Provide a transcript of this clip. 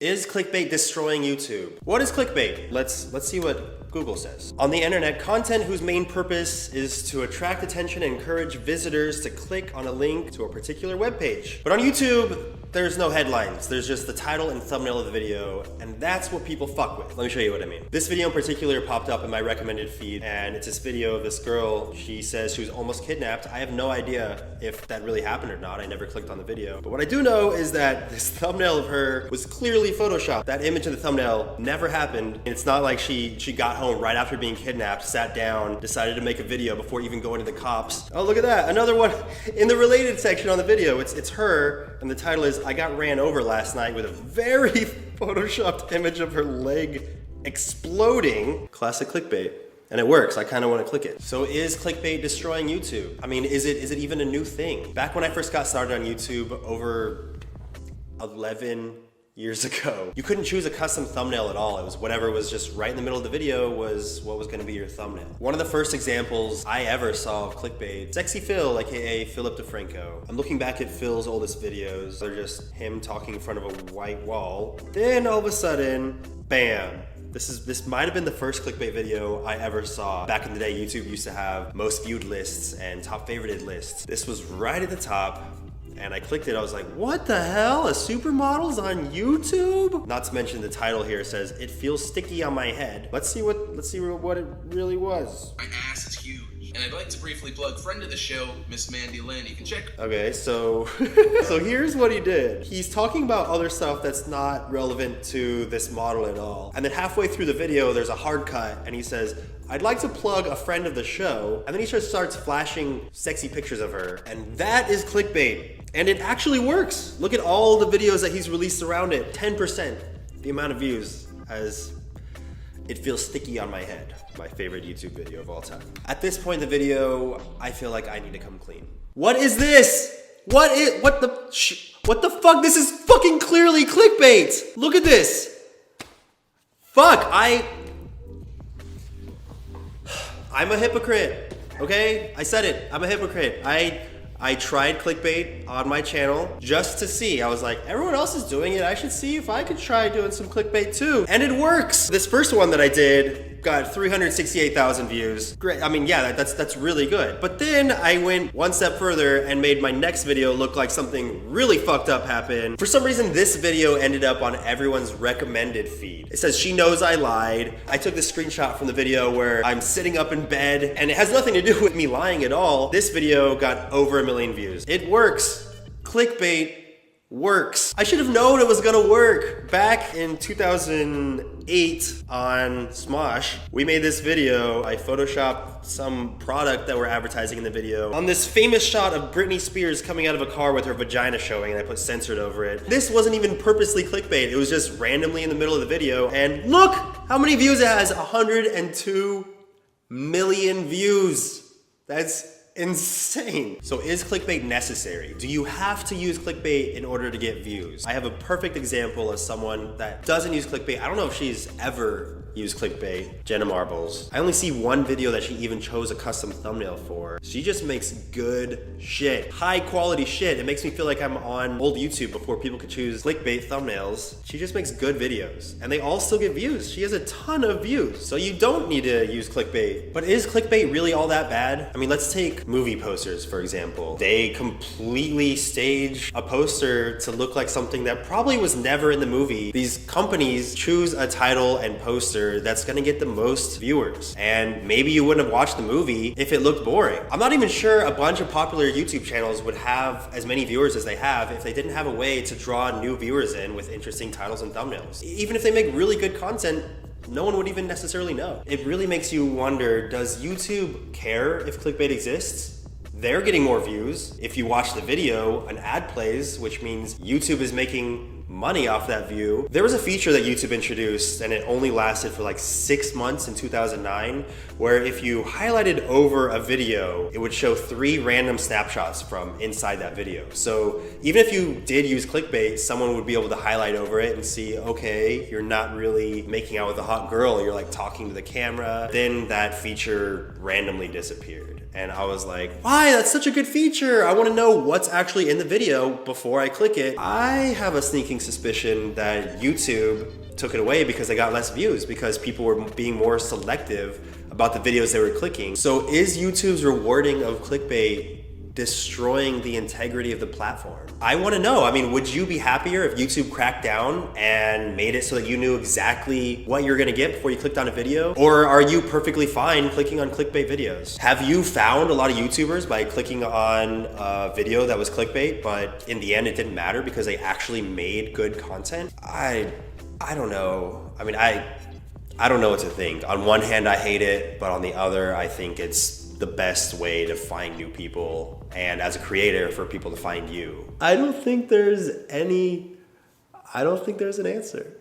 Is clickbait destroying YouTube? What is clickbait? Let's see what Google says. On the internet, content whose main purpose is to attract attention and encourage visitors to click on a link to a particular web page. But on YouTube, there's no headlines. There's just the title and thumbnail of the video, and that's what people fuck with. Let me show you what I mean. This video in particular popped up in my recommended feed, and it's this video of this girl. She says she was almost kidnapped. I have no idea if that really happened or not. I never clicked on the video. But what I do know is that this thumbnail of her was clearly photoshopped. That image in the thumbnail never happened. It's not like she got home right after being kidnapped, sat down, decided to make a video before even going to the cops. Oh, look at that. Another one in the related section on the video. It's her, and the title is, I got ran over last night, with a very photoshopped image of her leg exploding. Classic clickbait. And it works. I kind of want to click it. So is clickbait destroying YouTube? I mean, is it even a new thing? Back when I first got started on YouTube over 11 years ago, you couldn't choose a custom thumbnail at all. It was whatever was just right in the middle of the video was what was going to be your thumbnail. One of the first examples I ever saw of clickbait, Sexy Phil, aka Philip DeFranco. I'm looking back at Phil's oldest videos. They're just him talking in front of a white wall. Then all of a sudden, bam. This might have been the first clickbait video I ever saw. Back in the day, YouTube used to have most viewed lists and top favorited lists. This was right at the top. And I clicked it, I was like, what the hell? A supermodel's on YouTube? Not to mention the title here says, it feels sticky on my head. Let's see what it really was. My ass is huge. And I'd like to briefly plug friend of the show, Miss Mandy Lynn. You can check. Okay, so so here's what he did. He's talking about other stuff that's not relevant to this model at all. And then halfway through the video, there's a hard cut, and he says, I'd like to plug a friend of the show. And then he just starts flashing sexy pictures of her. And that is clickbait. And it actually works. Look at all the videos that he's released around it. 10% the amount of views as it feels sticky on my head. My favorite YouTube video of all time. At this point in the video, I feel like I need to come clean. What is this? What the fuck? This is fucking clearly clickbait. Look at this. Fuck, I'm a hypocrite, okay? I said it, I'm a hypocrite. I tried clickbait on my channel just to see. I was like, everyone else is doing it. I should see if I could try doing some clickbait too. And it works. This first one that I did got 368,000 views. Great. I mean, yeah, that's really good. But then I went one step further and made my next video look like something really fucked up happened. For some reason, this video ended up on everyone's recommended feed. It says, she knows I lied. I took this screenshot from the video where I'm sitting up in bed, and it has nothing to do with me lying at all. This video got over 1 million views. It works. Clickbait works. I should have known it was gonna work. Back in 2008 on Smosh, we made this video. I photoshopped some product that we're advertising in the video on this famous shot of Britney Spears coming out of a car with her vagina showing, and I put censored over it. This wasn't even purposely clickbait. It was just randomly in the middle of the video, and look how many views it has. 102 million views. That's insane. So is clickbait necessary? Do you have to use clickbait in order to get views? I have a perfect example of someone that doesn't use clickbait. I don't know if she's ever used clickbait. Jenna Marbles. I only see one video that she even chose a custom thumbnail for. She just makes good shit. High quality shit. It makes me feel like I'm on old YouTube before people could choose clickbait thumbnails. She just makes good videos, and they all still get views. She has a ton of views. So you don't need to use clickbait. But is clickbait really all that bad? I mean, let's take movie posters, for example. They completely stage a poster to look like something that probably was never in the movie. These companies choose a title and poster that's gonna get the most viewers. And maybe you wouldn't have watched the movie if it looked boring. I'm not even sure a bunch of popular YouTube channels would have as many viewers as they have if they didn't have a way to draw new viewers in with interesting titles and thumbnails. Even if they make really good content, no one would even necessarily know. It really makes you wonder, does YouTube care if clickbait exists? They're getting more views. If you watch the video, an ad plays, which means YouTube is making money off that view. There was a feature that YouTube introduced, and it only lasted for like 6 months in 2009, where if you highlighted over a video, it would show 3 random snapshots from inside that video. So even if you did use clickbait, someone would be able to highlight over it and see, okay, you're not really making out with a hot girl, you're like talking to the camera. Then that feature randomly disappeared. And I was like, why? That's such a good feature. I want to know what's actually in the video before I click it. I have a sneaking suspicion that YouTube took it away because they got less views, because people were being more selective about the videos they were clicking. So is YouTube's rewarding of clickbait destroying the integrity of the platform? I want to know. I mean, would you be happier if YouTube cracked down and made it so that you knew exactly what you're gonna get before you clicked on a video? Or are you perfectly fine clicking on clickbait videos? Have you found a lot of YouTubers by clicking on a video that was clickbait, but in the end it didn't matter because they actually made good content? I don't know. I mean, I don't know what to think. On one hand, I hate it, but on the other, I think it's the best way to find new people, and as a creator, for people to find you. I don't think there's an answer.